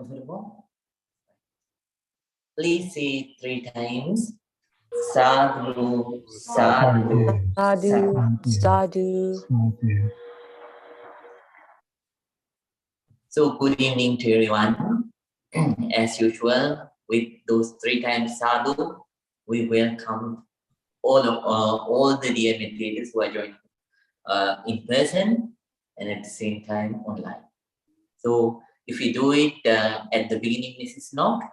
comfortable? Please say 3 times. Sadhu, sadhu, Sadhu, sadhu. So good evening to everyone. As usual, with those 3 times sadhu, we welcome all the dear meditators who are joining in person and at the same time online. So if we do it at the beginning, Mrs. Knock,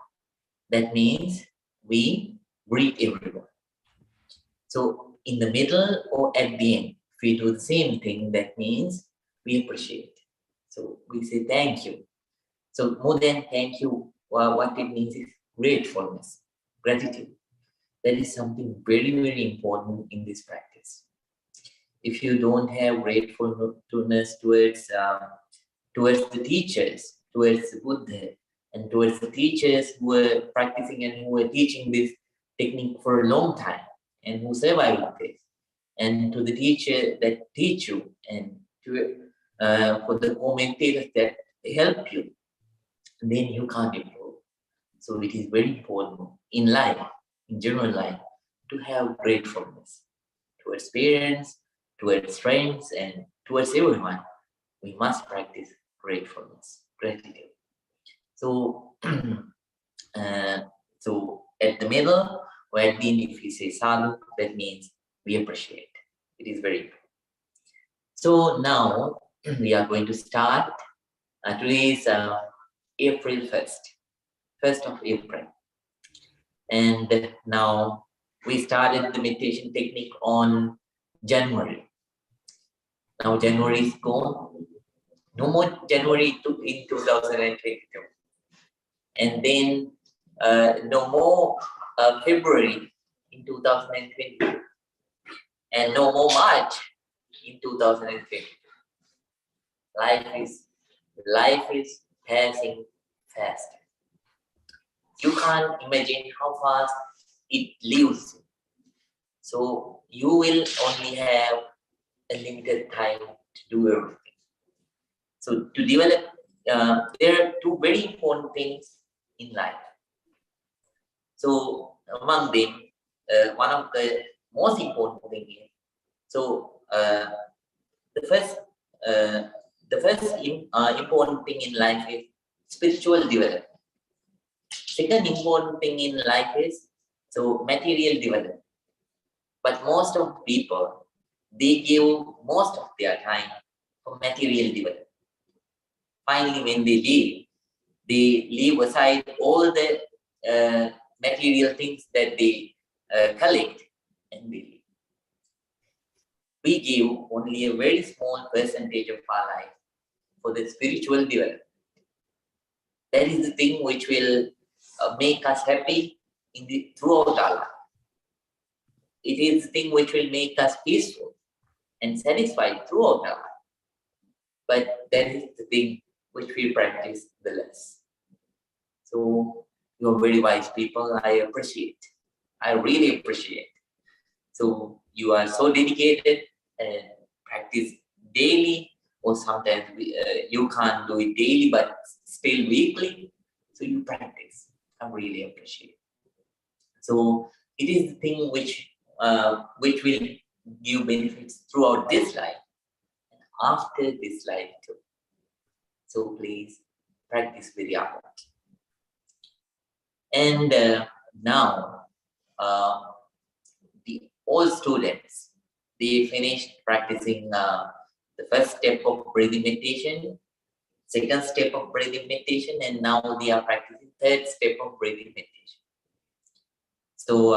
that means we greet everyone. So in the middle or at the end, if we do the same thing, that means we appreciate. So we say thank you. So more than thank you, what it means is gratefulness, gratitude. That is something very, very important in this practice. If you don't have gratefulness towards the teachers, towards the Buddha, and towards the teachers who were practicing and who were teaching this technique for a long time and who survived with this, and to the teacher that teach you, and to for the commentators that help you, then you can't improve. So it is very important in life, in general life, to have gratefulness towards parents, towards friends, and towards everyone. We must practice gratefulness, gratitude. So, so at the middle, or at the end, if we say sadhu, that means we appreciate. It is very important. So now we are going to start. Today is April 1st of April. And now we started the meditation technique on January. Now January is gone. No more January in 2022. And then no more February in 2020. And no more March in 2020. Life is passing fast. You can't imagine how fast it leaves. So you will only have a limited time to do everything. So to develop, there are 2 very important things in life. So among them, one of the most important things is, so the first important thing in life is spiritual development. Second important thing in life is material development. But most of people, they give most of their time for material development. Finally, when they leave aside all the material things that they collect and they leave. We give only a very small percentage of our life for the spiritual development. That is the thing which will make us happy throughout our life. It is the thing which will make us peaceful and satisfied throughout our life. But that is the thing which we practice the less. So you are very wise people. I appreciate. I really appreciate. So you are so dedicated and practice daily, or sometimes you can't do it daily, but still weekly. So you practice. I really appreciate. So it is the thing which will give benefits throughout this life and after this life too. So please practice Vihara. And now all students, they finished practicing the first step of breathing meditation, second step of breathing meditation, and now they are practicing third step of breathing meditation. So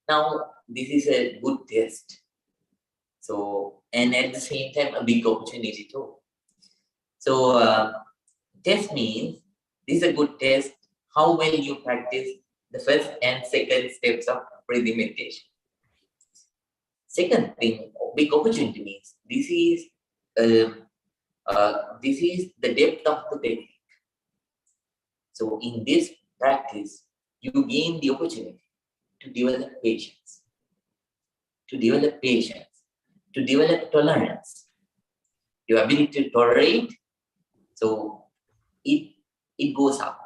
now this is a good test. So, and at the same time, a big opportunity too. So test means this is a good test how well you practice the first and second steps of breathing meditation. Second thing, big opportunity means this is the depth of the technique. So in this practice, you gain the opportunity to develop patience, to develop tolerance, your ability to tolerate. So it goes up.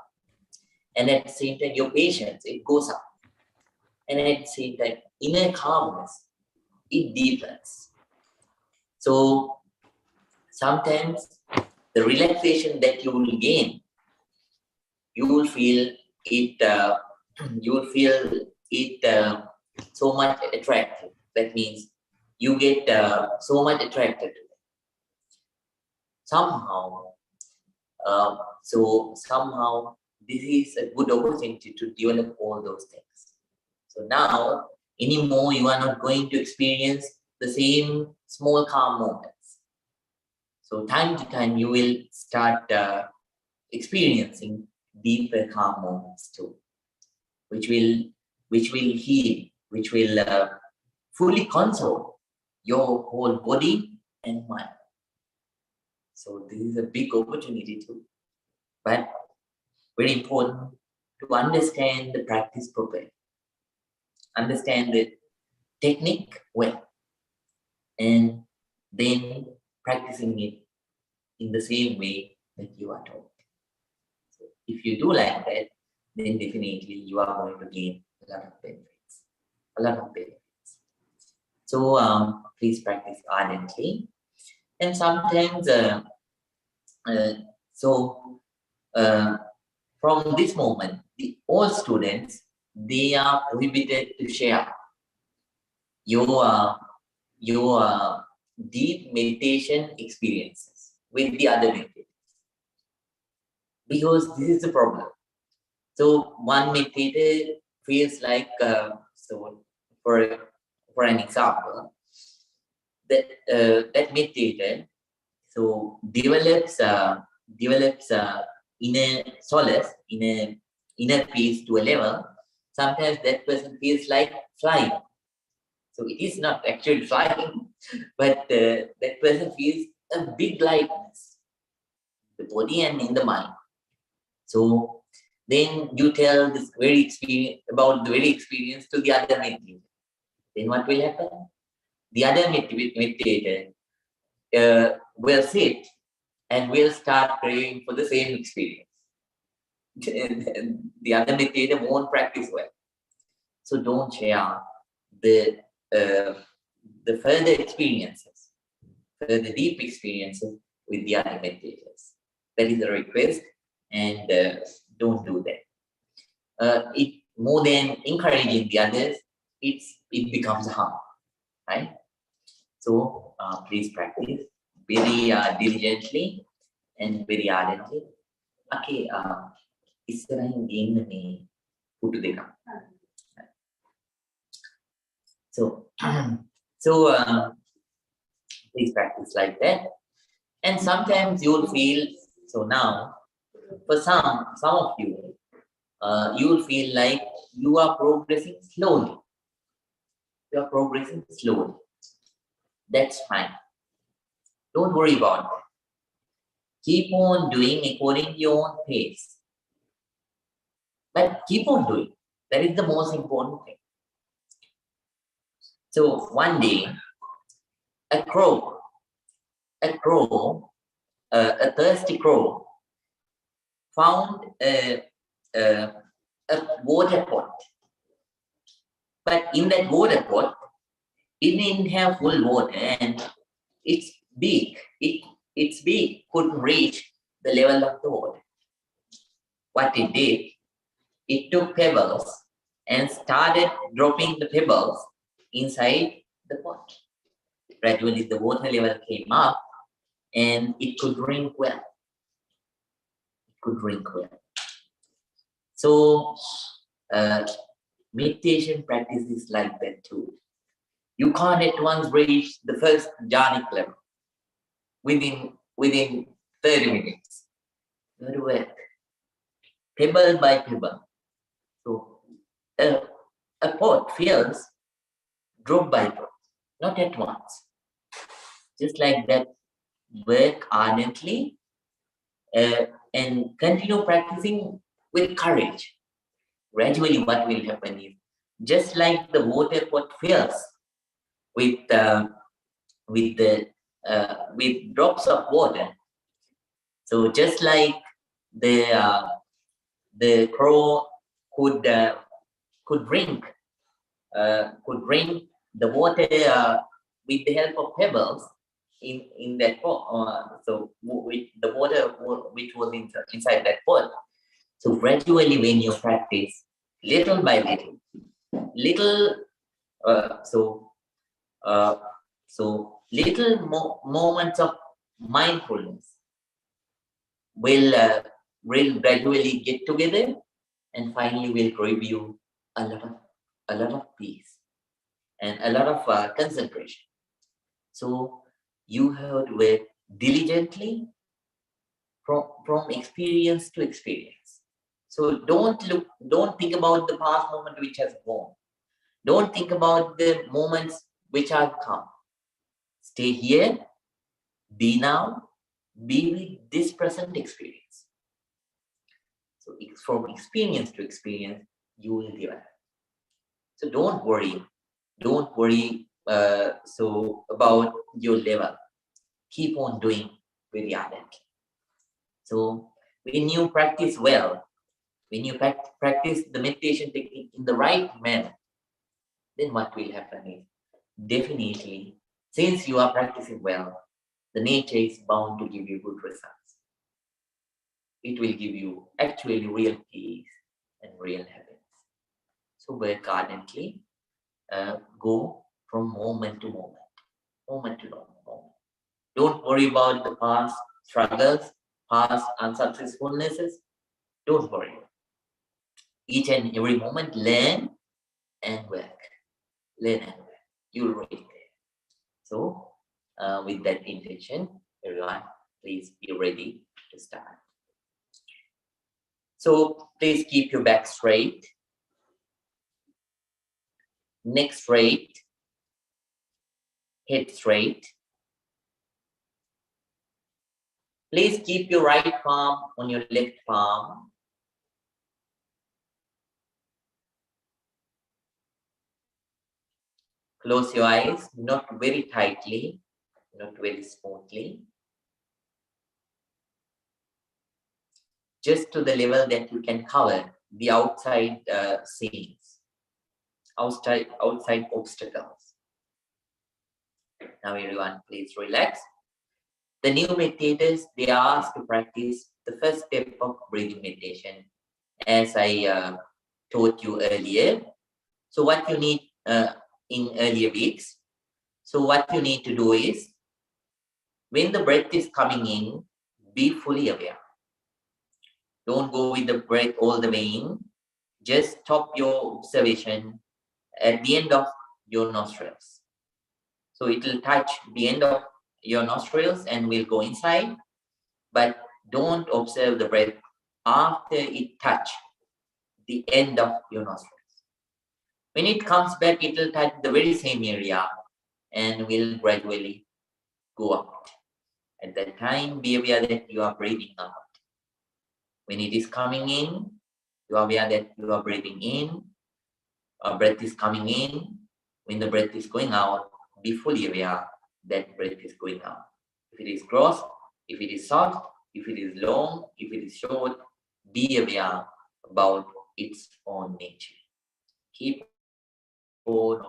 And at the same time, your patience, it goes up. And at the same time, inner calmness, it deepens. So sometimes the relaxation that you will gain, you will feel it, so much attractive. That means you get so much attracted to it. Somehow, somehow this is a good opportunity to develop all those things. So now, anymore, you are not going to experience the same small calm moments. So time to time, you will start experiencing deeper calm moments too, which will heal, which will fully console your whole body and mind. So this is a big opportunity too, but very important to understand the practice properly, understand the technique well, and then practicing it in the same way that you are taught. So if you do like that, then definitely you are going to gain a lot of benefits. A lot of benefits. So please practice ardently. And sometimes, from this moment, all students, they are prohibited to share your deep meditation experiences with the other meditators, because this is the problem. So one meditator feels like, for an example, that meditator develops inner solace, inner peace to a level. Sometimes that person feels like flying. So it is not actually flying, but that person feels a big lightness, the body and in the mind. So then you tell this about the very experience to the other meditator. Then what will happen? The other meditator will sit and will start craving for the same experience. The other meditator won't practice well. So don't share the further experiences, further deep experiences with the other meditators. That is a request, and don't do that. It more than encouraging the others, it becomes harm, right? So please practice very diligently and very ardently. Okay, ඉස්සරහින් ගේන්න මේ පුටු දෙකක්. So please practice like that. And sometimes you'll feel, so now, for some of you, you'll feel like you are progressing slowly. You are progressing slowly. That's fine. Don't worry about that. Keep on doing according to your own pace. But keep on doing. That is the most important thing. So one day, a thirsty crow, found a water pot. But in that water pot, it didn't have full water, and its beak couldn't reach the level of the water. What it did, it took pebbles and started dropping the pebbles inside the pot. Gradually, the water level came up, and it could drink well. So, meditation practice is like that too. You can't at once reach the first jhanic level within 30 minutes. You have to work pebble by pebble. So a pot fills drop by drop, not at once. Just like that, work ardently and continue practicing with courage. Gradually, what will happen is, just like the water pot fills with drops of water. So just like the crow could drink the water with the help of pebbles in that pot. So with the water which was inside that pot. So gradually, when you practice little by little, uh, so uh, little moments of mindfulness will gradually get together, and finally will give you a lot of peace and a lot of concentration. So you have to work diligently from experience to experience. So don't think about the past moment which has gone. Don't think about the moments which are come. Stay here, be now, be with this present experience. So from experience to experience, you will develop. So don't worry so about your level. Keep on doing very ardently. So when you practice well, when you practice the meditation technique in the right manner, then what will happen is, definitely, since you are practicing well, the nature is bound to give you good results. It will give you actually real peace and real happiness. So work ardently, go from moment to moment to moment. Don't worry about the past struggles, past unsuccessfulnesses. Don't worry. Each and every moment, learn and work. Learn and work. You'll reach there. So, with that intention, everyone, please be ready to start. So, please keep your back straight, neck straight, head straight. Please keep your right palm on your left palm. Close your eyes, not very tightly, not very smoothly. Just to the level that you can cover the outside scenes, outside obstacles. Now everyone, please relax. The new meditators, they are asked to practice the first step of breathing meditation, as I taught you earlier. So what you need in earlier weeks, so what you need to do is, when the breath is coming in, be fully aware. Don't go with the breath all the way in. Just stop your observation at the end of your nostrils. So it will touch the end of your nostrils and will go inside, but don't observe the breath after it touch the end of your nostrils. When it comes back, it will touch the very same area and will gradually go out. At that time, be aware that you are breathing out. When it is coming in, you are aware that you are breathing in. Breath is coming in. When the breath is going out, be fully aware that breath is going out. If it is crossed, if it is soft, if it is long, if it is short, be aware about its own nature. Keep on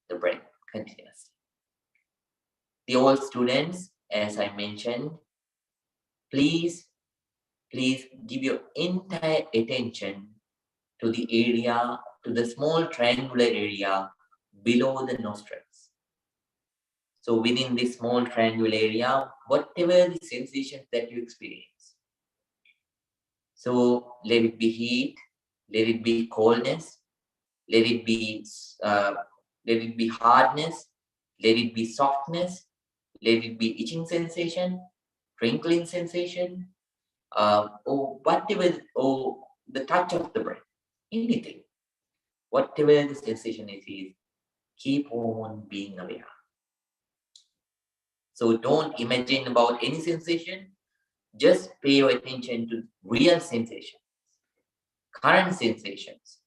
the breath continuously. The old students, as I mentioned, please give your entire attention to the area, to the small triangular area below the nostrils. So within this small triangular area, whatever the sensations that you experience. So let it be heat, let it be coldness, let it be hardness, let it be softness, let it be itching sensation, crinkling sensation, or whatever, or the touch of the breath, anything. Whatever the sensation it is, keep on being aware. So don't imagine about any sensation, just pay your attention to real sensations, current sensations,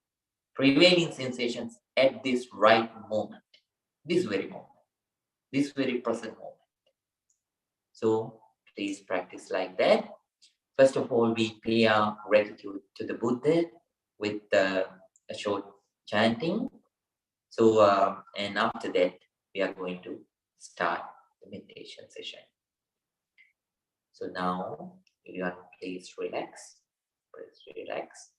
prevailing sensations at this right moment, this very present moment. So please practice like that. First of all, we pay our gratitude to the Buddha with a short chanting. So, and after that, we are going to start the meditation session. So now, everyone, please relax. Please relax.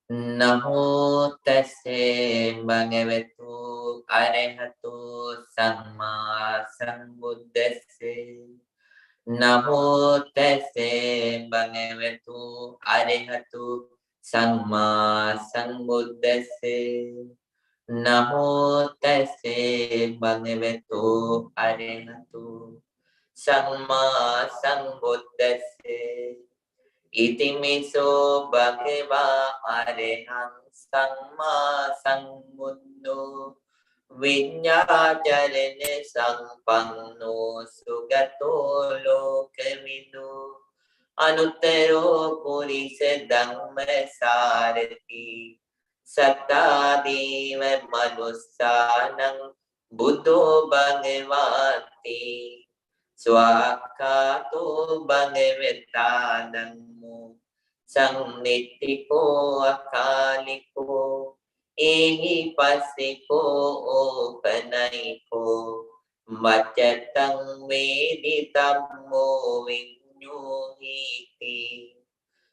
Namo tase bhagavato arahato samma sambuddhase. Namo tase bhagavato arahato samma sambuddhase. Namo tase bhagavato arahato samma sambuddhase. Itimiso bhagava arahang samma sambuddho Vinyācarane sampanno sugato lokamido Anuttaro purisa dhamma sarati Sattādeva manussanam buddho bhagavati Swakato bhagavatanamo Samnittiko akaliko Ehi pasiko opanayiko Macatang meditammo vinyuhiti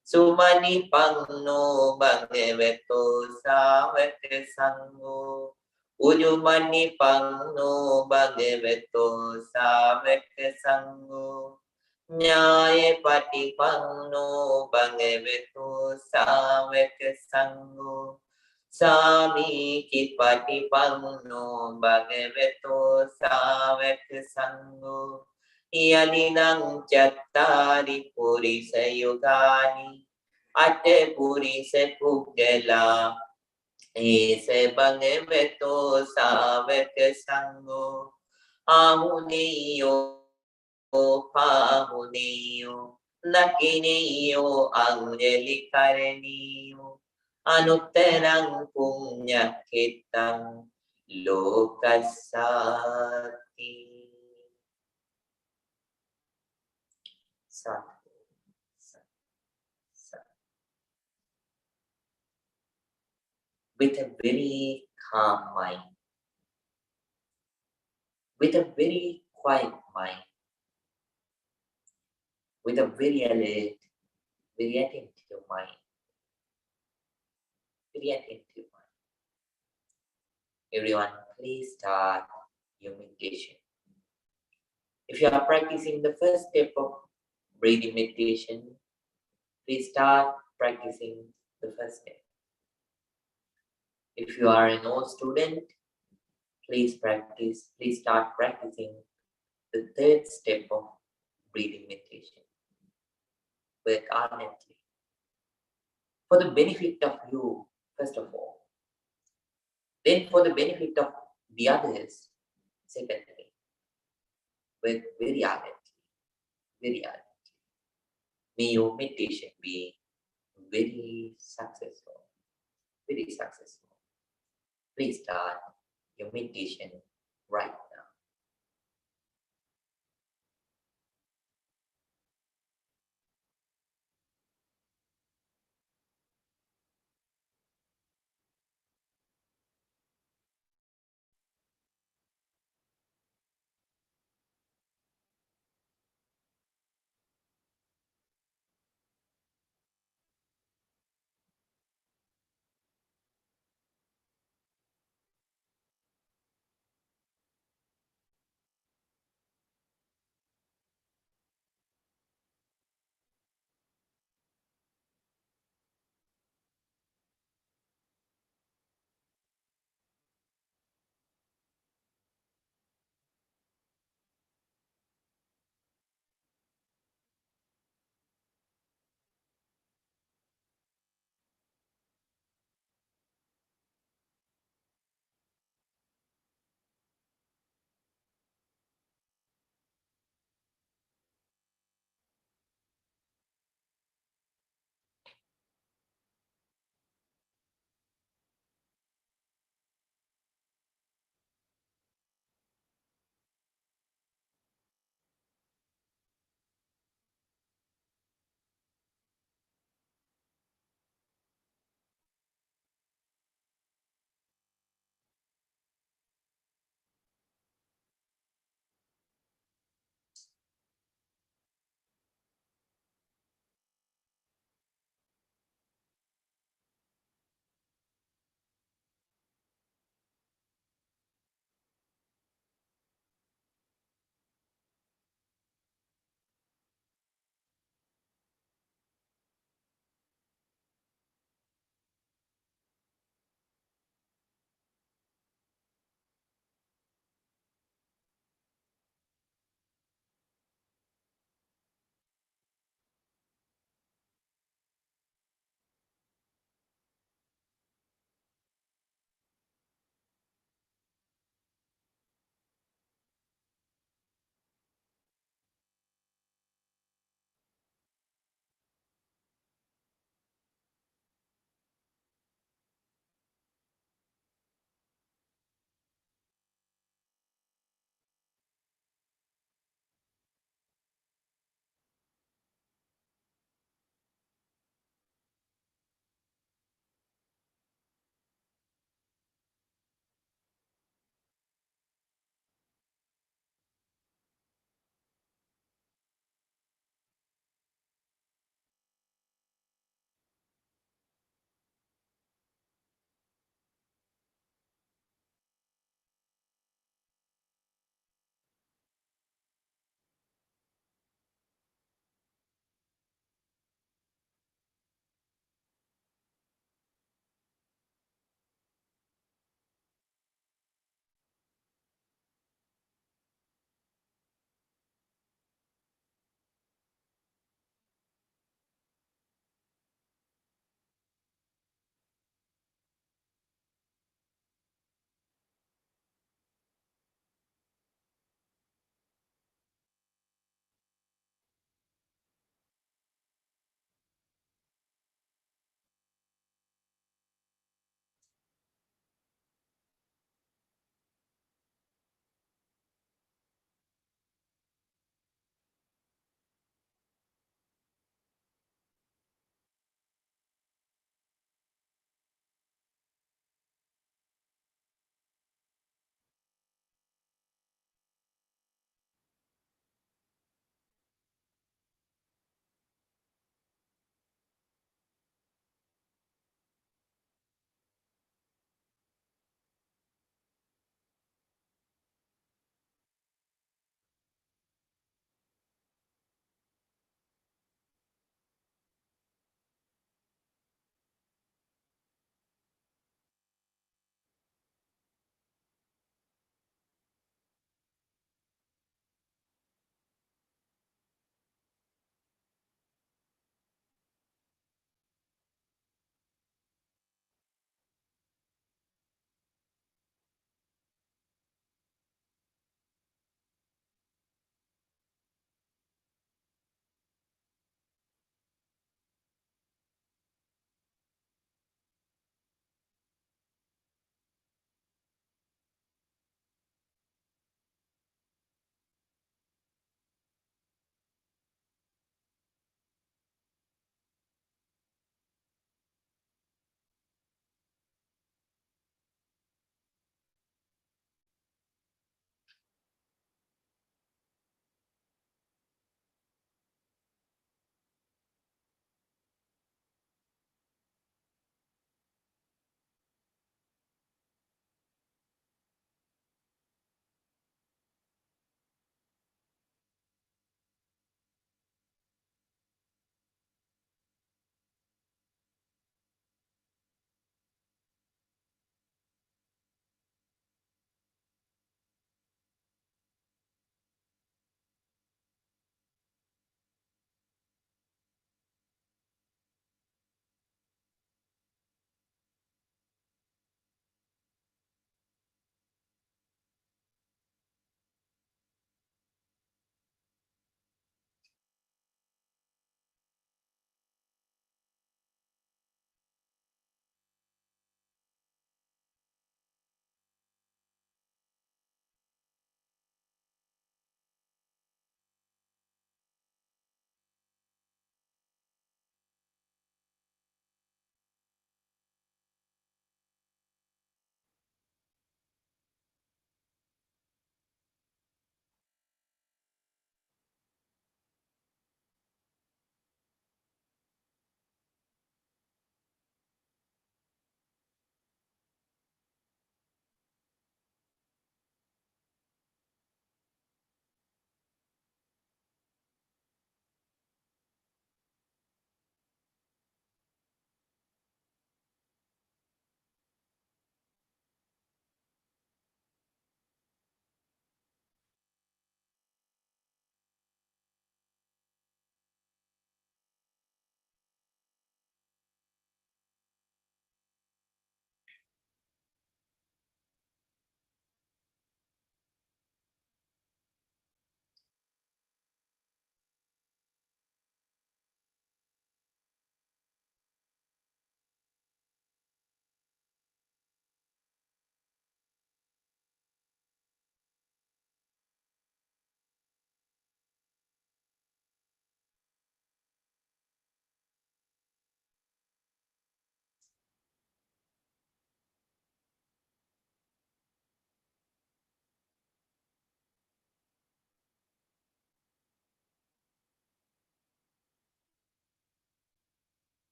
Sumani pangno bhagavato savaka sangho Ujumani pangno bhagavato savaka sangho Nyaya patipangno bhagavato savaka sangho Sami patipangno bhagavato savaka sangho Yadinang chattari purisa yugani Ate purisa puggala Ese bhagavato savaka sangho Ahuniyo Pahuniyo Nakiniyo Anjali karaniyo Anuttarang punya kitang lokasati Sati, sati, sati. With a very calm mind, with a very quiet mind, with a very alert, very attentive mind, very attentive mind. Everyone, please start your meditation. If you are practicing the first step of breathing meditation, please start practicing the first step. If you are an old student, please start practicing the third step of breathing meditation. Work ardently. For the benefit of you, first of all. Then for the benefit of the others, secondly. Work very ardently. Very ardently. May your meditation be very successful. Very successful. Please start your meditation right now.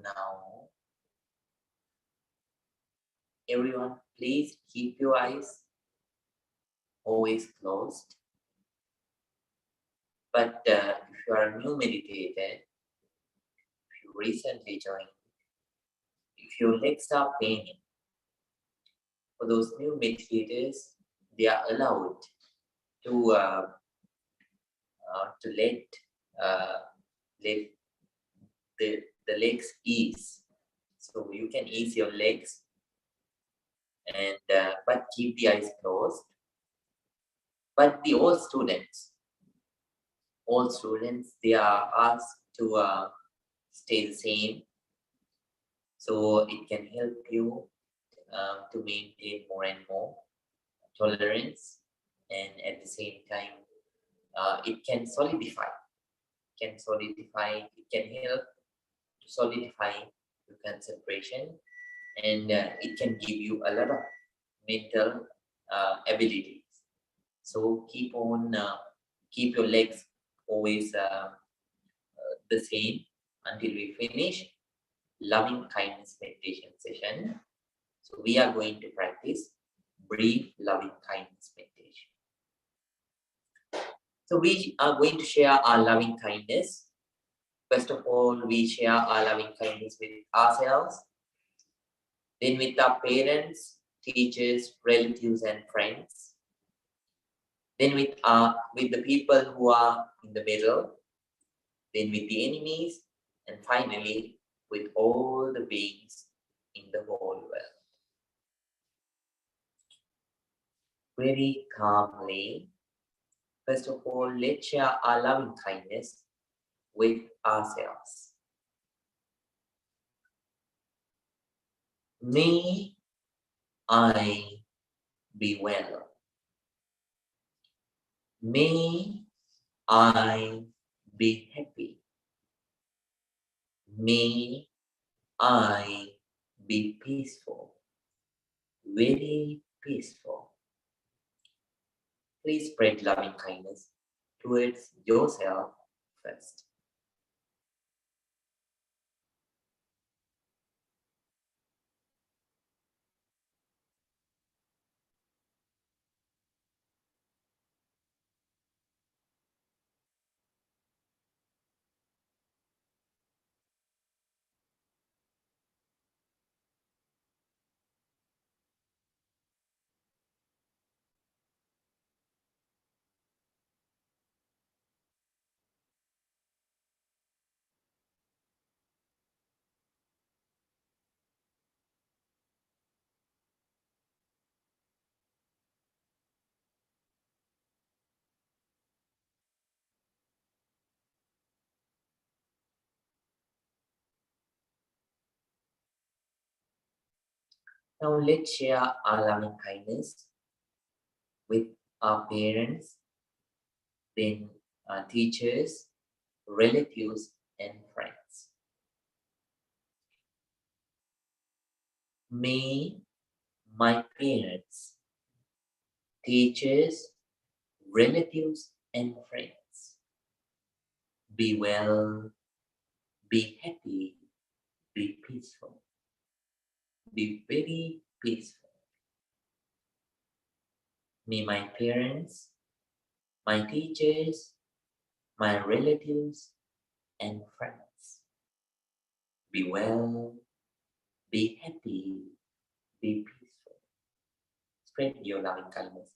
Now, everyone, please keep your eyes always closed. But if you are a new meditator, if you recently joined, if your legs are paining, for those new meditators, they are allowed to let uh, let the legs ease. So you can ease your legs, and but keep the eyes closed. But the all students, they are asked to stay the same, so it can help you to maintain more and more tolerance, and at the same time, it can solidify. It can help to solidify your concentration, and it can give you a lot of mental abilities. So keep your legs always the same until we finish loving kindness meditation session. So we are going to practice brief loving kindness meditation. So we are going to share our loving kindness. First of all, we share our loving kindness with ourselves, then with our parents, teachers, relatives, and friends. Then with the people who are in the middle, then with the enemies, and finally with all the beings in the whole world. Very calmly, first of all, let's share our loving kindness with ourselves. May I be well. May I be happy. May I be peaceful. Very peaceful. Please spread loving kindness towards yourself first. Now let's share our loving kindness with our parents, then our teachers, relatives, and friends. May my parents, teachers, relatives, and friends be well, be happy, be peaceful, be very peaceful. May my parents, my teachers, my relatives, and friends be well, be happy, be peaceful. Spread your loving kindness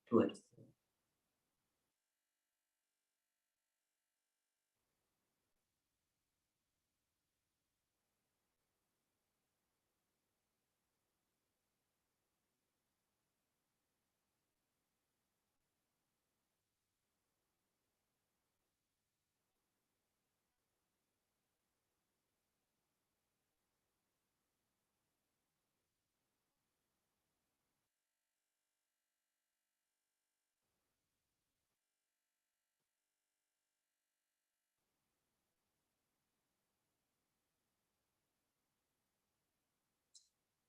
towards them.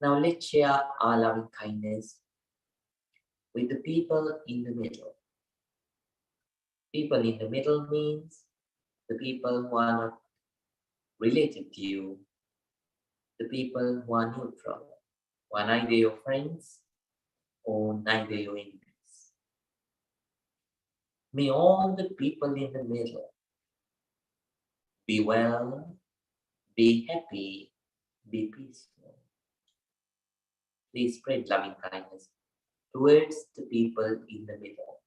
Now let's share our loving kindness with the people in the middle. People in the middle means the people who are not related to you, the people who are neutral, who are neither your friends or neither your enemies. May all the people in the middle be well, be happy, be peaceful. Please spread loving kindness towards the people in the middle.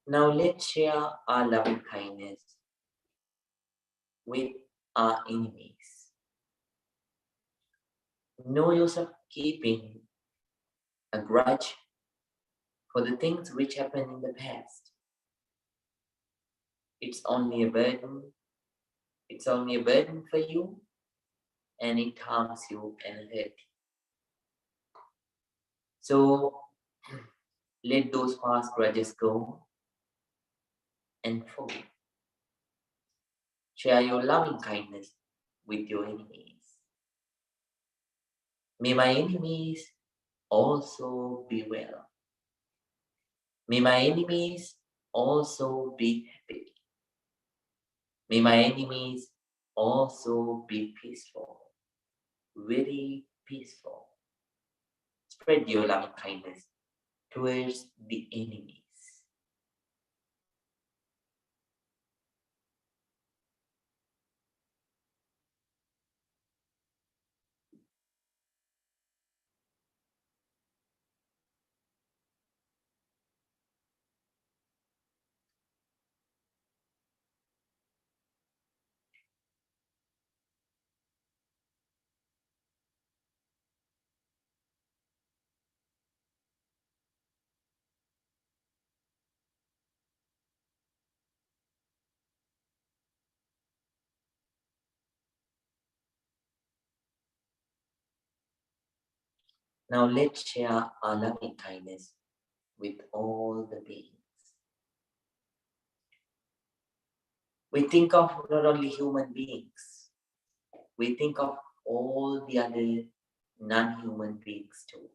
Now let's share our loving kindness with our enemies. No use of keeping a grudge for the things which happened in the past. It's only a burden. It's only a burden for you, and it harms you and hurt you. So let those past grudges go and forgive. Share your loving kindness with your enemies. May my enemies also be well. May my enemies also be happy. May my enemies also be peaceful, very peaceful. Spread your loving kindness towards the enemies. Now let's share our loving kindness with all the beings. We think of not only human beings, we think of all the other non-human beings too.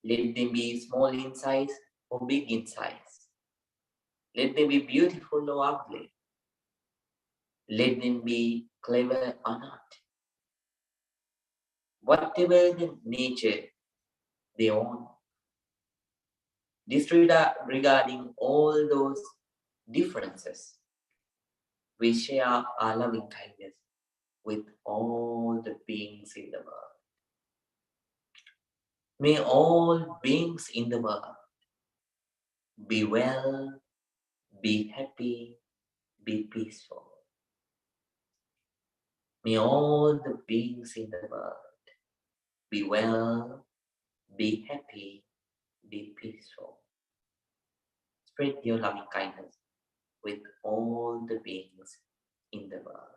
Let them be small in size or big in size. Let them be beautiful or ugly. Let them be clever or not. Whatever the nature they own, disregarding all those differences, we share our loving kindness with all the beings in the world. May all beings in the world be well, be happy, be peaceful. May all the beings in the world be well, be happy, be peaceful. Spread your loving kindness with all the beings in the world.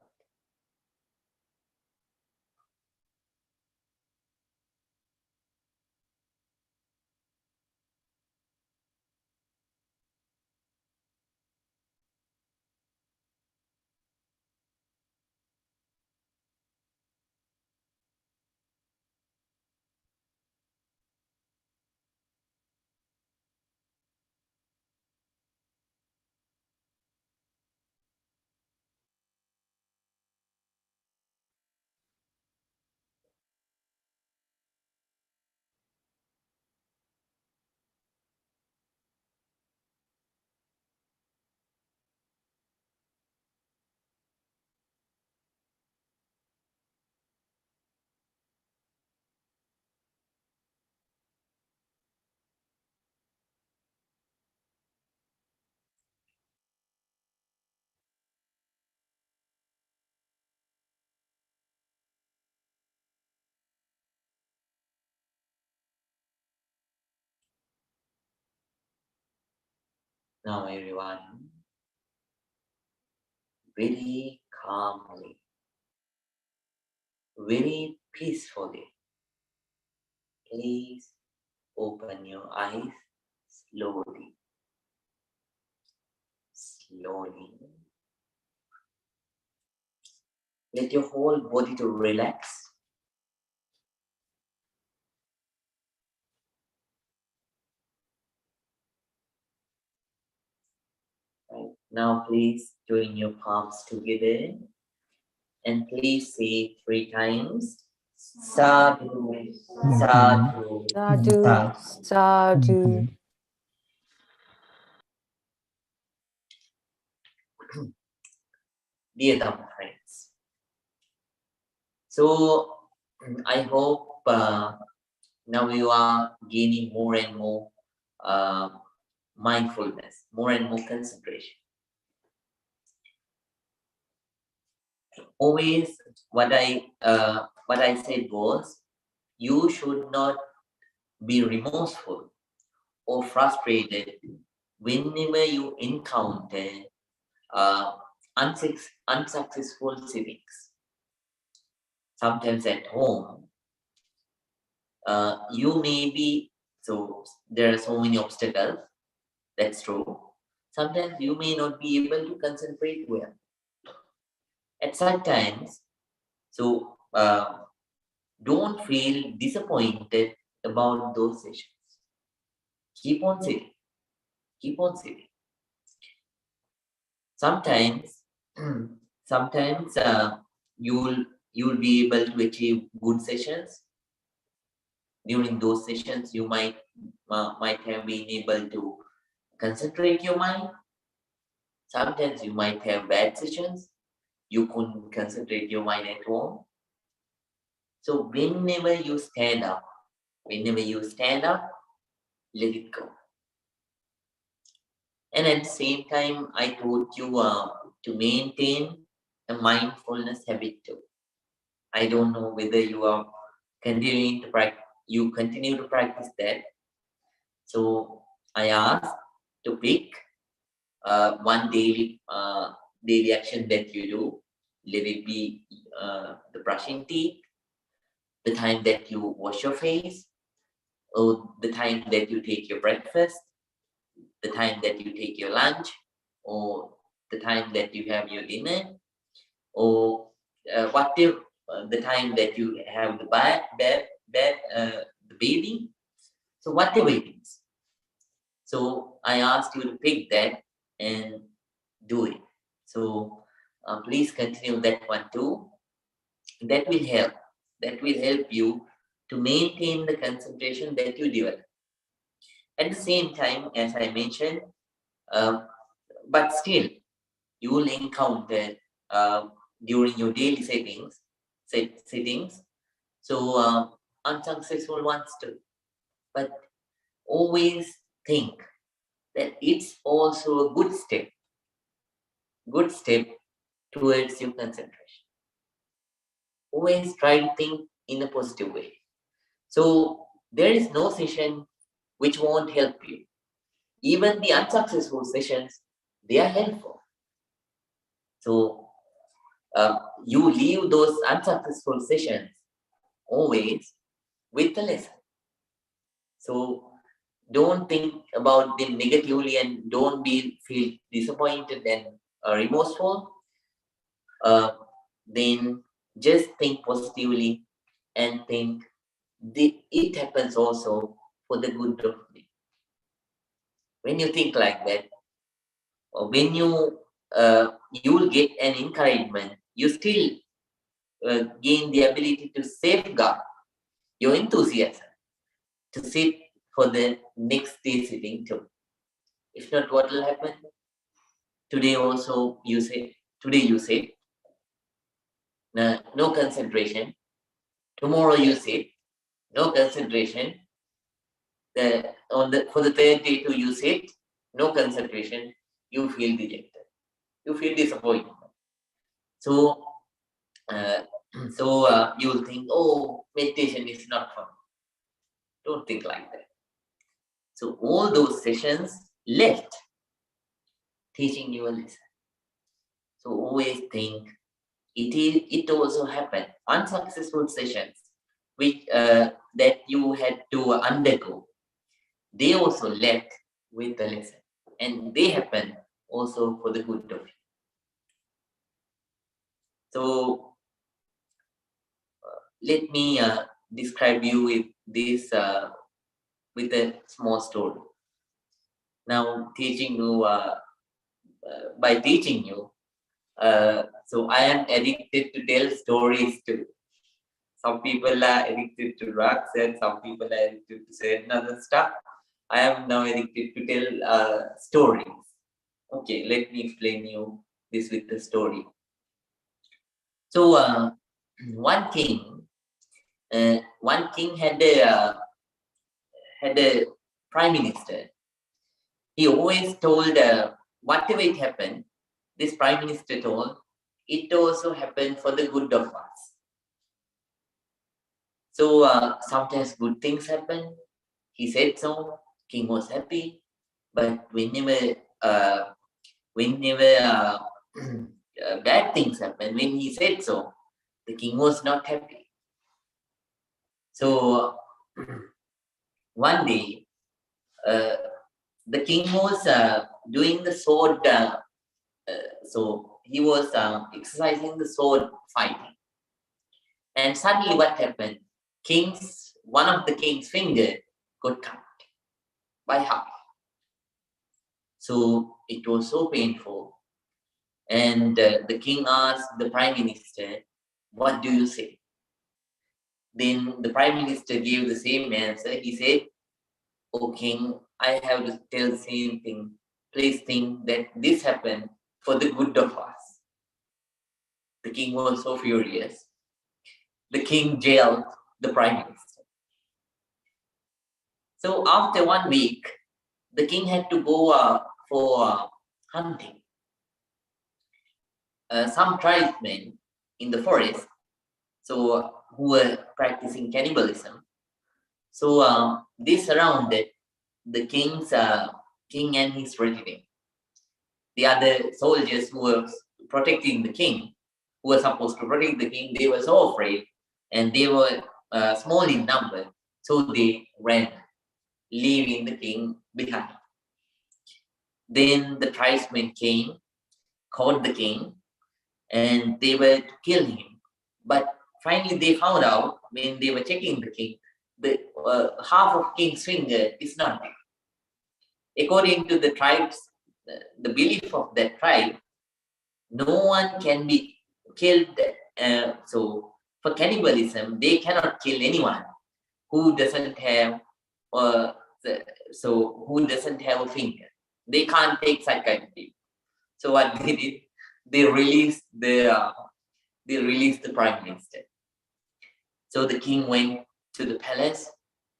Now everyone, very calmly, very peacefully, please open your eyes slowly, slowly. Let your whole body to relax. Right. Now please join your palms together and please say 3 times. Sadhu, sadhu, Sadhu, sadhu. Dear Dhamma friends. So I hope now you are gaining more and more uh, mindfulness, more and more concentration. Always what I said was, you should not be remorseful or frustrated whenever you encounter uh, unsuccessful sittings. Sometimes at home, you may be, so there are so many obstacles, that's true. Sometimes you may not be able to concentrate well. At such times, so don't feel disappointed about those sessions. Keep on sitting, keep on sitting. Sometimes, sometimes you'll be able to achieve good sessions. During those sessions, you might have been able to concentrate your mind. Sometimes you might have bad sessions. You couldn't concentrate your mind at all. So whenever you stand up, let it go. And at the same time, I taught you to maintain a mindfulness habit too. I don't know whether you are continuing to practice. You continue to practice that. So I asked to pick one daily action that you do. Let it be the brushing teeth, the time that you wash your face, or the time that you take your breakfast, the time that you take your lunch, or the time that you have your dinner, or whatever the time that you have the the baby. So whatever it is. So I asked you to pick that and do it. So please continue that one too. That will help. That will help you to maintain the concentration that you develop. At the same time, as I mentioned, but still, you will encounter during your daily sittings, so unsuccessful ones too. But always think that it's also a good step towards your concentration. Always try to think in a positive way. So there is no session which won't help you. Even the unsuccessful sessions, they are helpful. So you leave those unsuccessful sessions always with a lesson. So don't think about them negatively and don't feel disappointed and remorseful. Then just think positively and think it happens also for the good of me. When you think like that, or when you will get an encouragement, you still gain the ability to safeguard your enthusiasm to sit for the next day sitting too. If not, what will happen? Today also you say, no concentration. Tomorrow you sit, no concentration. For the third day too you sit, no concentration. You feel dejected. You feel disappointed. So, you will think, oh, meditation is not fun. Don't think like that. So all those sessions left teaching you a lesson. So always think it also happened. Unsuccessful sessions which that you had to undergo, they also left with the lesson, and they happen also for the good of you. So let me describe you with this with a small story. Now teaching you by teaching you, so I am addicted to tell stories too. Some people are addicted to drugs and some people are addicted to certain other stuff. I am now addicted to tell stories. Okay, let me explain you this with the story. So one king had a prime minister. He always told whatever it happened, this prime minister told, it also happened for the good of us. So sometimes good things happen. He said so. King was happy, but whenever bad things happen, when he said so, the king was not happy. So one day, the king was doing the sword. So he was exercising the sword fighting, and suddenly, what happened? One of the king's finger got cut by half. So it was so painful. And the king asked the prime minister, "What do you say?" Then the prime minister gave the same answer. He said, "O king, I have to tell the same thing. Please think that this happened for the good of us." The king was so furious. The king jailed the prime minister. So after 1 week, the king had to go for hunting. Some tribesmen in the forest, so who were practicing cannibalism. So they surrounded the king and his retinue. The other soldiers who were protecting the king, who were supposed to protect the king, they were so afraid, and they were small in number, so they ran, leaving the king behind. Then the tribesmen came, caught the king, and they were to kill him. But finally they found out, when they were checking the king, the half of king's finger is not there. According to the tribes, the belief of that tribe, no one can be killed. So for cannibalism, they cannot kill anyone who doesn't have who doesn't have a finger. They can't take such kind of people. So what they did, they released the prime minister. So the king went to the palace,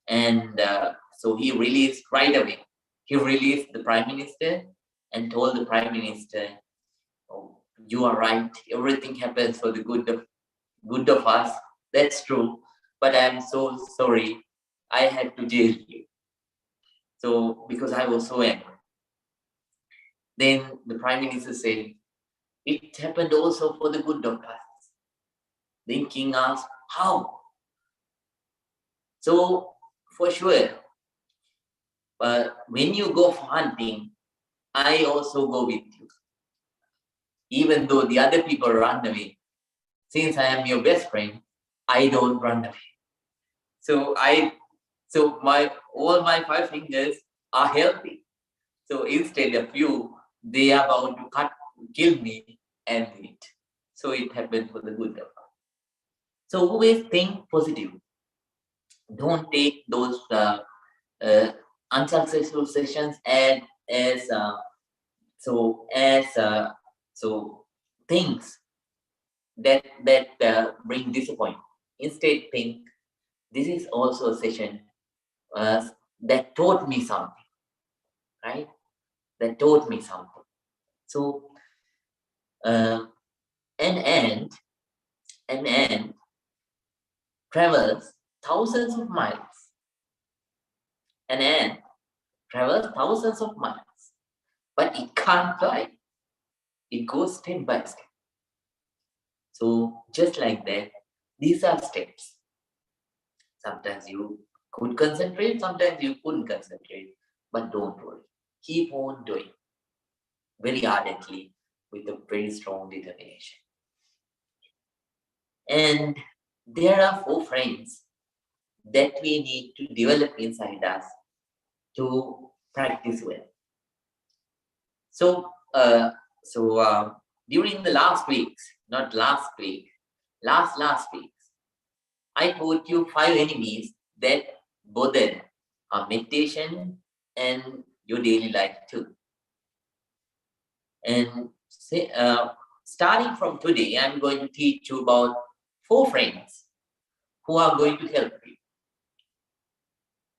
and so he released right away. He released the prime minister and told the prime minister, "Oh, you are right. Everything happens for the good of us. That's true. But I am so sorry. I had to jail you. So because I was so angry." Then the prime minister said, "It happened also for the good of us." Then king asked, "How?" So for sure, when you go for hunting, I also go with you. Even though the other people run away, since I am your best friend, I don't run away. So all my 5 fingers are healthy. So instead of you, they are about to kill me and eat. So it happened for the good of us. So always think positive. Don't take those unsuccessful sessions as things that bring disappointment. Instead, think this is also a session that taught me something, right? That taught me something. So an ant travels thousands of miles. An ant travels thousands of miles but it can't fly. It goes step by step. So just like that, these are steps. Sometimes you could concentrate, sometimes you couldn't concentrate, but don't worry. Keep on doing very ardently with a very strong determination. And there are 4 friends that we need to develop inside us to practice well. So, during the last weeks, not last week, last weeks, I told you 5 enemies that bothered our meditation and your daily life too. And starting from today, I'm going to teach you about 4 friends who are going to help you.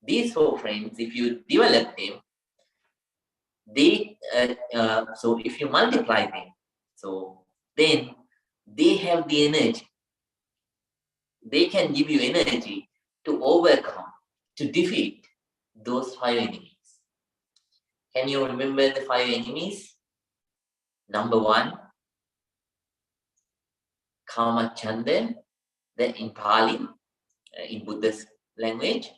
These 4 friends, if you develop them, they so if you multiply them, so then they have the energy. They can give you energy to overcome, to defeat those 5 enemies. Can you remember the 5 enemies? Number 1, Kama Chanda, that in Pali, in Buddhist language,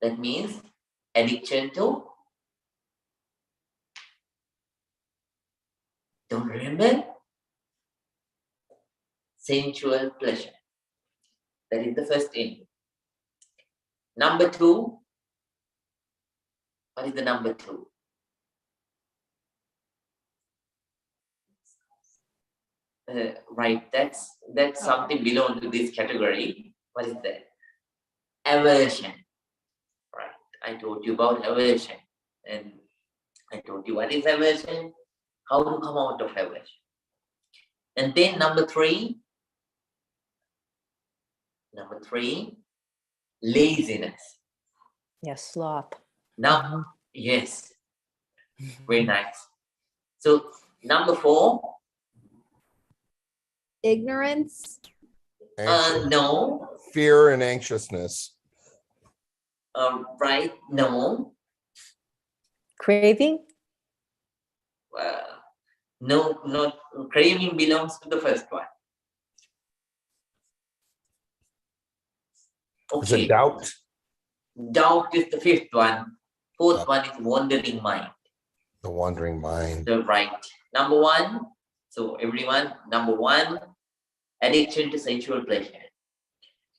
that means addiction to, don't remember? Sensual pleasure. That is the first enemy. Number 2, what is the number 2? Right, that's something belong to this category. What is that? Aversion. Right, I told you about aversion, and I told you what is aversion, how to come out of aversion. And then number 3, laziness. Yes, sloth. Now, yes, very nice. So number 4, Ignorance. no. Fear and anxiousness. Right, no. Craving? No, not craving belongs to the first one. Is it doubt? Doubt is the 5th one. 4th one is wandering mind. The wandering mind. So right. Number 1. So everyone, number 1, addiction to sensual pleasure.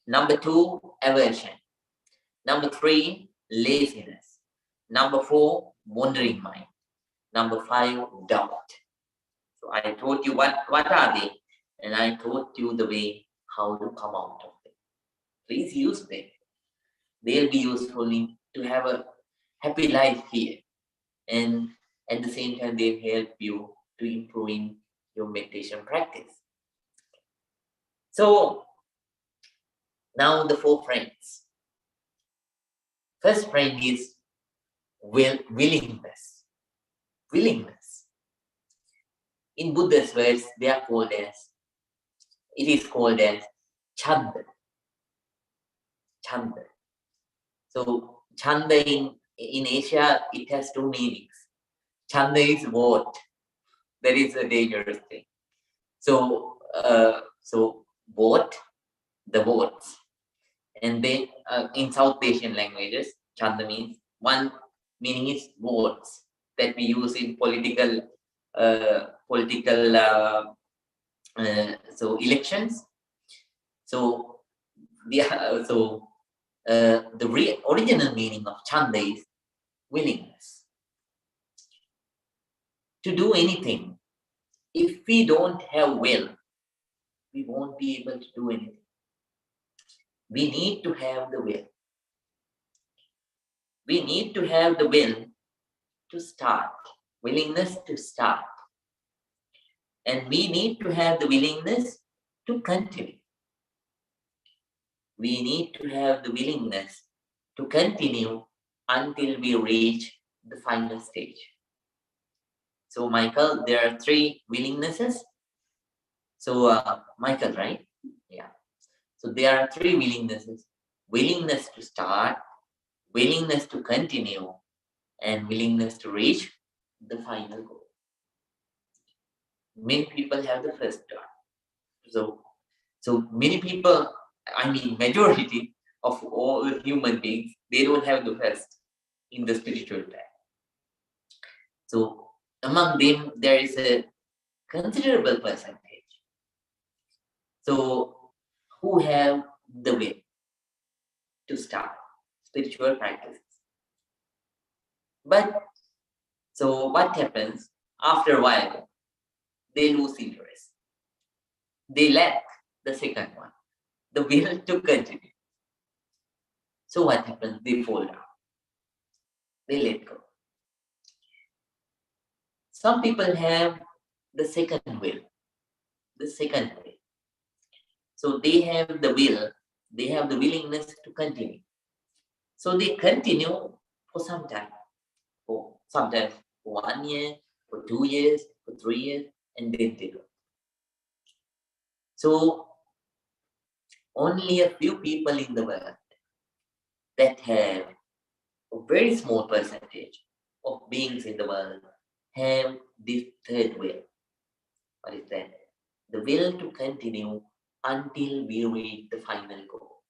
Number 2, aversion. Number 3, laziness. Number 4, wandering mind. Number 5, doubt. So I told you what are they, and I told you the way how to come out of them. Please use them. They'll be useful to have a happy life here, and at the same time they'll help you to improving your meditation practice. So now the 4 friends. First friend is willingness. Willingness. In Buddha's words, it is called as Chanda. Chanda. So Chanda in Asia, it has 2 meanings. Chanda is vote. That is a dangerous thing. So vote, the votes. And then in South Asian languages, Chanda means, one meaning is votes that we use in political elections. So the original meaning of Chanda is willingness to do anything. If we don't have will, we won't be able to do anything. We need to have the will. We need to have the will to start, willingness to start. And we need to have the willingness to continue. We need to have the willingness to continue until we reach the final stage. So Michael, there are 3 willingnesses. So Michael, right? Yeah. So there are 3 willingnesses. Willingness to start, willingness to continue, and willingness to reach the final goal. Many people have the first one. So many people, majority of all human beings, they don't have the first in the spiritual path. So among them, there is a considerable percentage. So who have the way to start spiritual practices. But so what happens after a while? They lose interest. They lack the second one, the will to continue. So what happens? They fall down. They let go. Some people have the second will, the second will. So they have the will, they have the willingness to continue. So they continue for some time, for sometimes for 1 year, for 2 years, for 3 years, and then they don't. So only a few people in the world that have a very small percentage of beings in the world have this third will. What is that? The will to continue until we reach the final goal.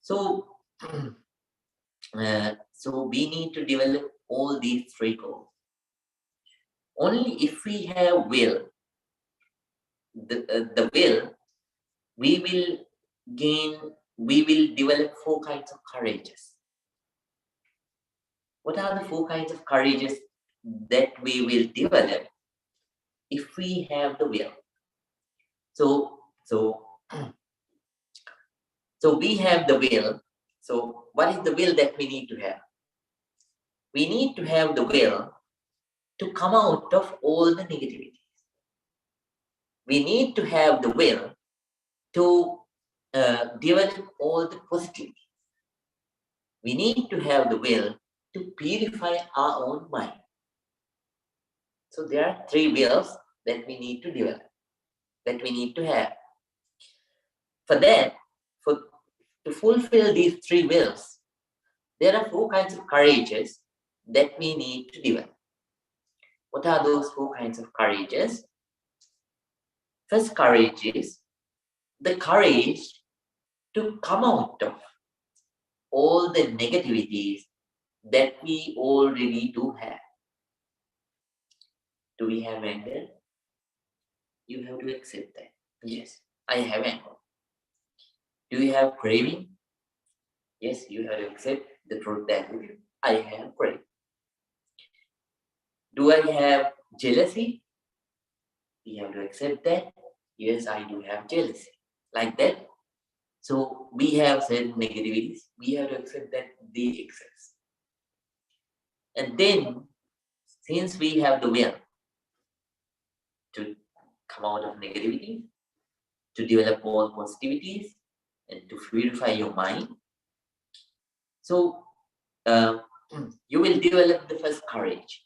So, so we need to develop all these three goals. Only if we have will, the will, we will develop 4 kinds of courages. What are the 4 kinds of courages that we will develop if we have the will? So we have the will. So what is the will that we need to have? We need to have the will to come out of all the negativities. We need to have the will to develop all the positivity. We need to have the will to purify our own mind. So there are 3 wills that we need to develop, that we need to have. For that, to fulfill these 3 wills, there are 4 kinds of courages that we need to develop. What are those 4 kinds of courages? First courage is the courage to come out of all the negativities that we already do have. Do we have anger? You have to accept that. Yes, I have anger. Do you have craving? Yes, you have to accept the truth that I have craving. Do I have jealousy? You have to accept that. Yes, I do have jealousy. Like that. So we have certain negativities. We have to accept that they exist. And then, since we have the will to come out of negativity, to develop all positivities, and to purify your mind, so you will develop the first courage.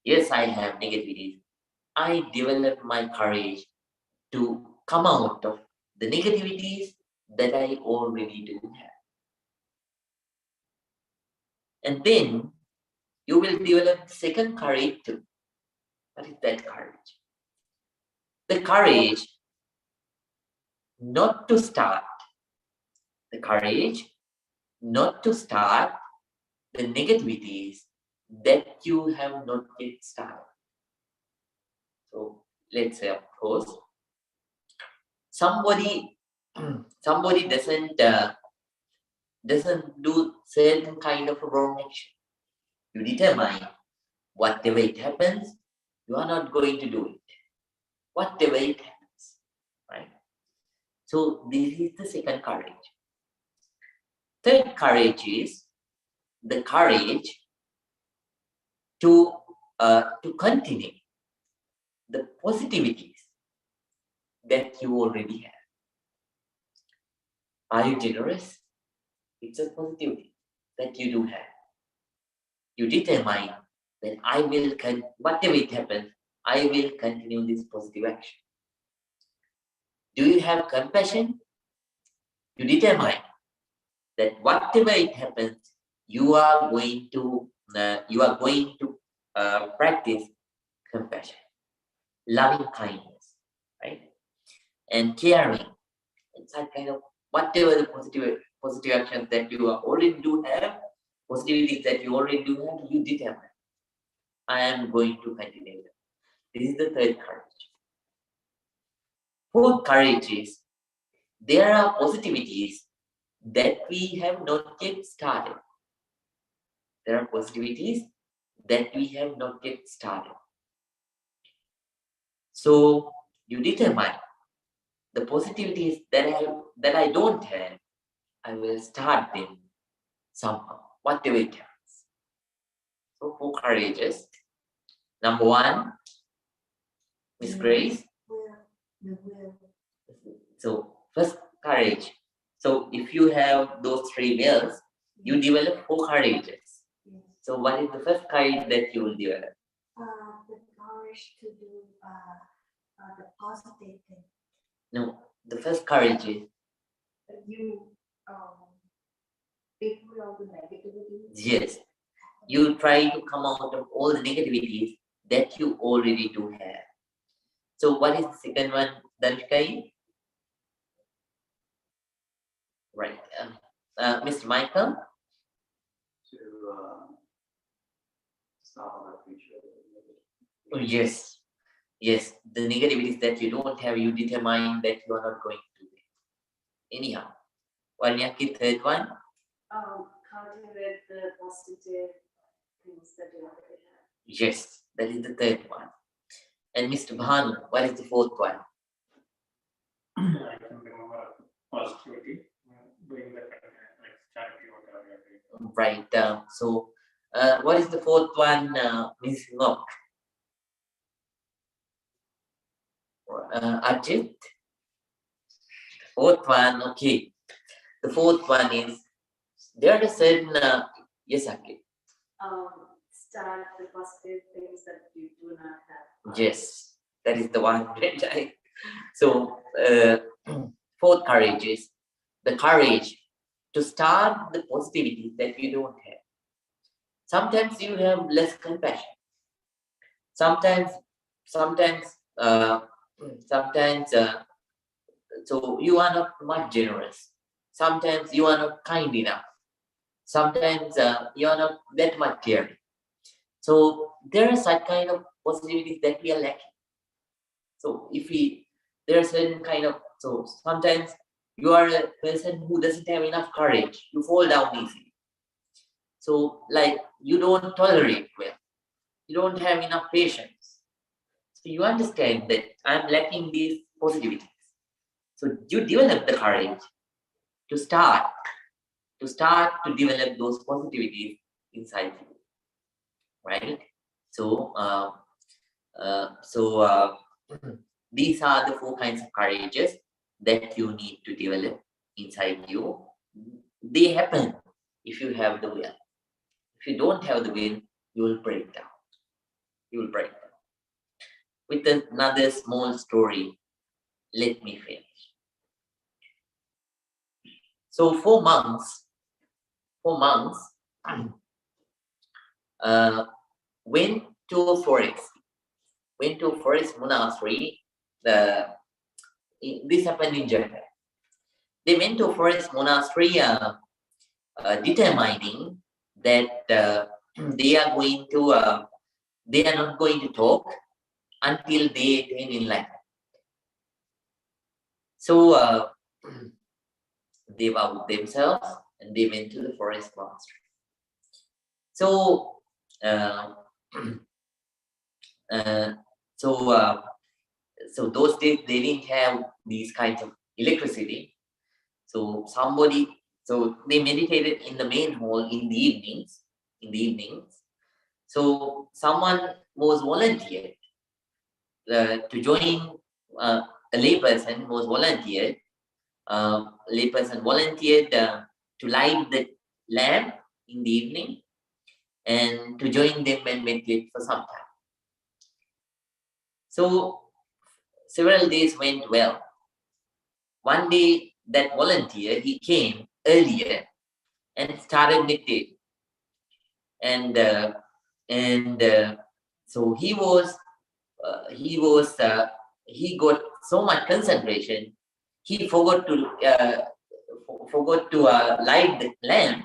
Yes, I have negativities. I develop my courage to come out of the negativities that I already do have. And then you will develop the second courage too. What is that courage? The courage not to start. The courage not to start the negativities that you have not yet started. So let's say, of course, somebody doesn't do certain kind of a wrong action. You determine whatever it happens, you are not going to do it. Whatever it happens, right? So this is the second courage. Third courage is the courage to continue the positivities that you already have. Are you generous? It's a positivity that you do have. You determine that I will, whatever it happens, I will continue this positive action. Do you have compassion? You determine that whatever it happens, you are going to you are going to practice compassion, loving kindness, right? And caring. It's that kind of whatever the positive actions that you already do have, positivities that you already do have, you determine. I am going to continue. This is the third courage. Fourth courage is there are positivities that we have not yet started. There are positivities that we have not yet started. So you determine the positivities that I don't have, I will start them somehow, whatever it happens. So 4 courages. Number 1, Miss Grace. So first courage. So if you have those 3 wills, you develop 4 courages. So what is the first courage that you will develop? The courage to do the positive thing. No, the first courage is You take away all the negativity. yes. You try to come out of all the negativities that you already do have. So what is the second one, Danshkai? Right. Mr. Michael? To stop our future. Oh, yes. Yes, the negativities that you don't have, you determine that you are not going to do it. Anyhow, Wanyaki, third one? Cultivate the positive things that you already have. Yes, that is the third one. And Mr. Bhanu, what is the fourth one? I can remember positivity, doing the like charity or whatever. Right. So, what is the fourth one, Ms. Ngok? Ajit? Fourth one, okay. The fourth one is, there are certain, yes, Ajit. Start the positive things that you do not have. Yes, that is the one. Right? So, fourth courage is the courage to start the positivity that you don't have. Sometimes you have less compassion. Sometimes, so you are not much generous. Sometimes you are not kind enough. Sometimes you are not that much caring. So there are such kind of positivities that we are lacking. So there are certain kind of, so sometimes you are a person who doesn't have enough courage. You fall down easily. So like you don't tolerate well. You don't have enough patience. So you understand that I'm lacking these positivities. So you develop the courage to start to develop those positivities inside you, right? So, these are the 4 kinds of courages that you need to develop inside you. They happen if you have the will. If you don't have the will, you will break down. You will break down. With another small story, let me finish. So 4 monks went to a forest monastery. This happened in Japan. They went to a forest monastery determining that they are not going to talk until they attain enlightenment. So they vowed themselves and they went to the forest monastery. So so those days they didn't have these kinds of electricity. So they meditated in the main hall in the evenings. So someone was volunteered to join, a layperson was volunteered. Layperson volunteered to light the lamp in the evening and to join them and meditate for some time. So several days went well. One day that volunteer, he came earlier and started meditating. and so he got so much concentration, he forgot to light the lamp.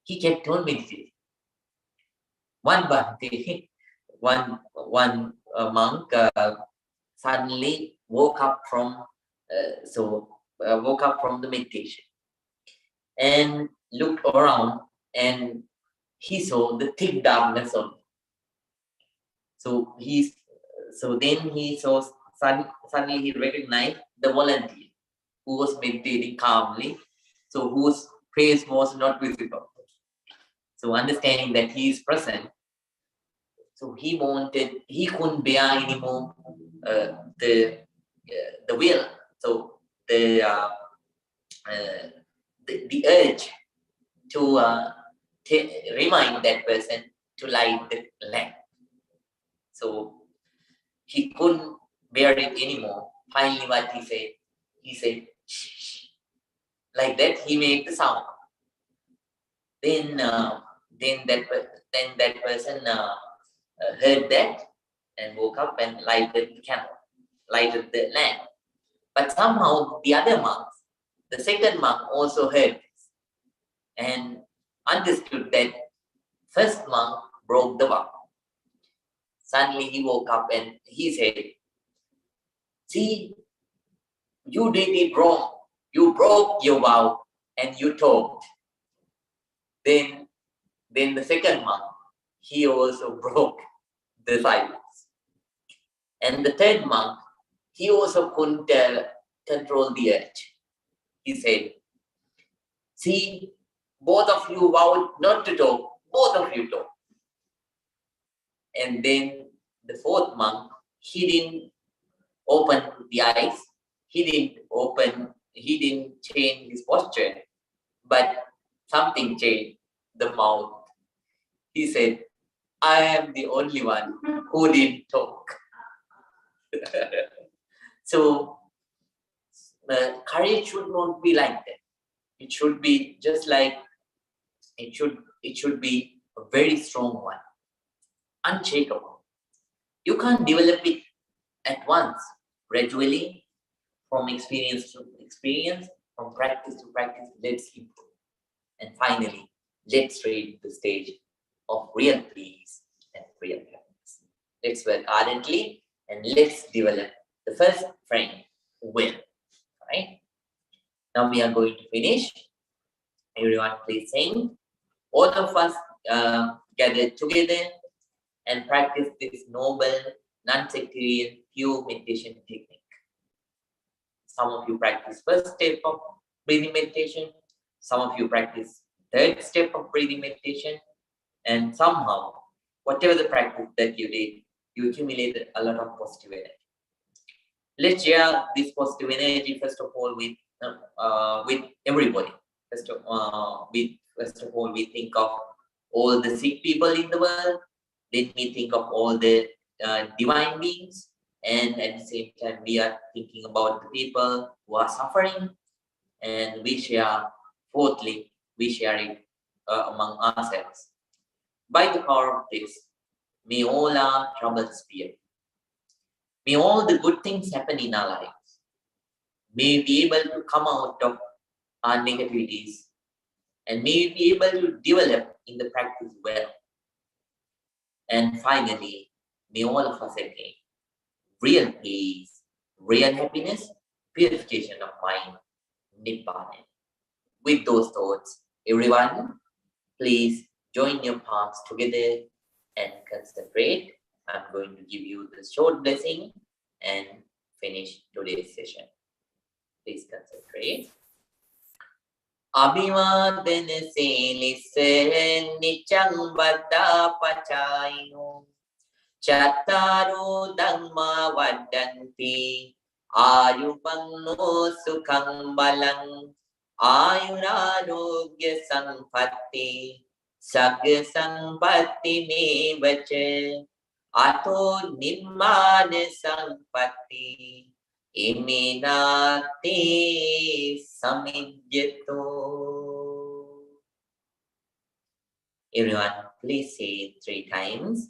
He kept on meditating. One Bhakti, one monk suddenly woke up from the meditation and looked around, and he saw the thick darkness only. So then he saw, suddenly he recognized the volunteer who was meditating calmly, so whose face was not visible. So understanding that he is present, so he couldn't bear anymore the will. So the urge to remind that person to light the lamp. So he couldn't bear it anymore. Finally, what he said? He said, shh. Like that, he made the sound. Then that person heard that and woke up and lighted the lamp. But somehow the other monks, the second monk, also heard this and understood that first monk broke the vow. Suddenly he woke up and he said, see, you did it wrong. You broke your vow and you talked. Then the second monk, he also broke the silence. And the third monk, he also couldn't control the urge. He said, see, both of you vowed not to talk, both of you talk. And then the fourth monk, he didn't open the eyes, he didn't change his posture, but something changed the mouth. He said, I am the only one who didn't talk. So courage should not be like that. It should be just like, it should be a very strong one, unshakable. You can't develop it at once. Gradually, from experience to experience, from practice to practice, let's improve. And finally, let's reach the stage of real peace and real happiness. Let's work ardently and let's develop the first frame, will. Right? Now we are going to finish. Everyone, please sing. All of us gather together and practice this noble, non-sectarian, pure meditation technique. Some of you practice first step of breathing meditation. Some of you practice third step of breathing meditation. And somehow, whatever the practice that you did, you accumulated a lot of positive energy. Let's share this positive energy first of all with everybody. First of all, we think of all the sick people in the world. Let me think of all the divine beings, and at the same time, we are thinking about the people who are suffering, and we share. Fourthly, we share it among ourselves. By the power of this, may all our troubles be abated. May all the good things happen in our lives. May we be able to come out of our negativities, and may we be able to develop in the practice well. And finally, may all of us attain real peace, real happiness, purification of mind, Nibbana. With those thoughts, everyone, please join your palms together and concentrate. I'm going to give you the short blessing and finish today's session. Please concentrate. Abhivadana selisse nichang vada pachaino chattaro dhamma vaddanti ayupanno sukhang balang ayurarogya sampatti sagya sampatti mevacha ato nimmana sampatti iminati samijyato. Everyone, please say it 3 times.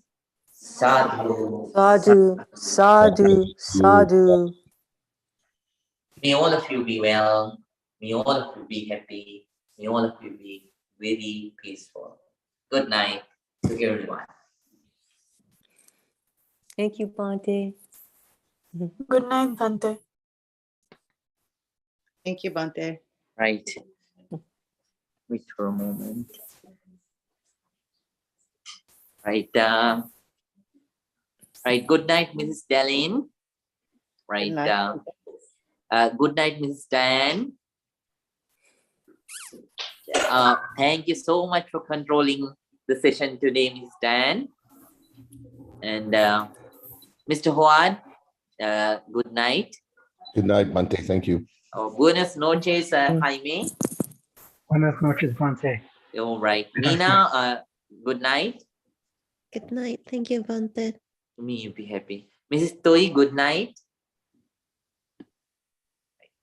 Sadhu. Sadhu, sadhu, sadhu. May all of you be well. May all of you be happy. May all of you be very peaceful. Good night to everyone. Thank you, Bhante. Good night, Bhante. Thank you, Bhante. Right. Wait for a moment. Right. Right. Good night, Mrs. Dalin. Right. Good night. Good night, Mrs. Diane. Thank you so much for controlling the session today, Mrs. Diane. And Mr. Juan, good night. Good night, Bhante. Thank you. Buenas noches, Jaime. Buenas noches, Bhante. All right. Nina, good night. Good night. Thank you, Bhante. May you be happy. Mrs. Toi, good night.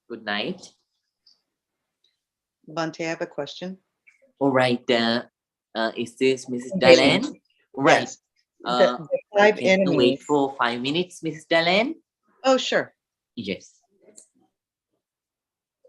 Good night. Bhante, I have a question. All right. Is this Mrs. Okay. Dalen? Right. Yes. The 5 Can you wait enemies. for 5 minutes, Mrs. Dalen? Oh, sure. Yes.